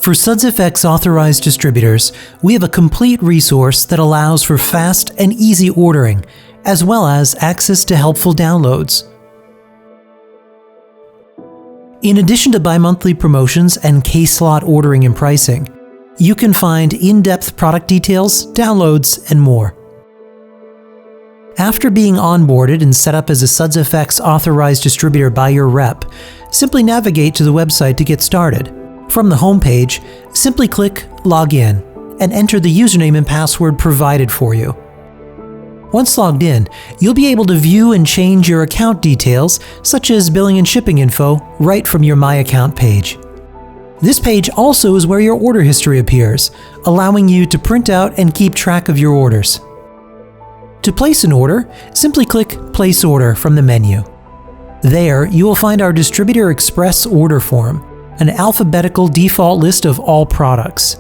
For SUDZZfx Authorized Distributors, we have a complete resource that allows for fast and easy ordering, as well as access to helpful downloads. In addition to bi-monthly promotions and case slot ordering and pricing, you can find in-depth product details, downloads, and more. After being onboarded and set up as a SUDZZfx Authorized Distributor by your rep, simply navigate to the website to get started. From the homepage, simply click Log In and enter the username and password provided for you. Once logged in, you'll be able to view and change your account details, such as billing and shipping info, right from your My Account page. This page also is where your order history appears, allowing you to print out and keep track of your orders. To place an order, simply click Place Order from the menu. There, you will find our Distributor Express order form, an alphabetical default list of all products.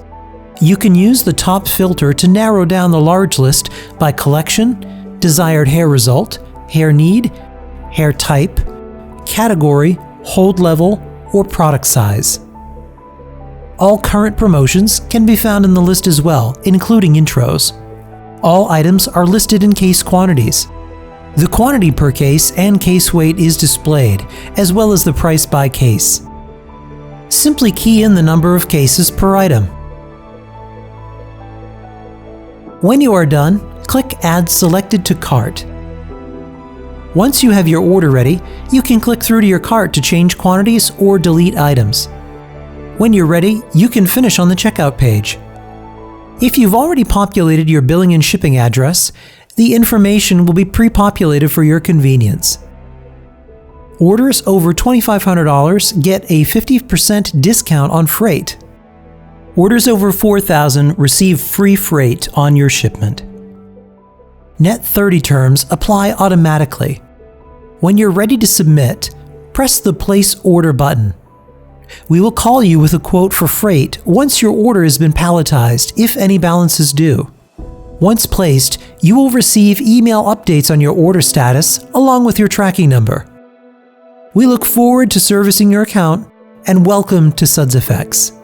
You can use the top filter to narrow down the large list by collection, desired hair result, hair need, hair type, category, hold level, or product size. All current promotions can be found in the list as well, including intros. All items are listed in case quantities. The quantity per case and case weight is displayed, as well as the price by case. Simply key in the number of cases per item. When you are done, click Add Selected to Cart. Once you have your order ready, you can click through to your cart to change quantities or delete items. When you're ready, you can finish on the checkout page. If you've already populated your billing and shipping address, the information will be pre-populated for your convenience. Orders over $2,500 get a 50% discount on freight. Orders over $4,000 receive free freight on your shipment. Net 30 terms apply automatically. When you're ready to submit, press the Place Order button. We will call you with a quote for freight once your order has been palletized, if any balance is due. Once placed, you will receive email updates on your order status along with your tracking number. We look forward to servicing your account, and welcome to SUDZZfx.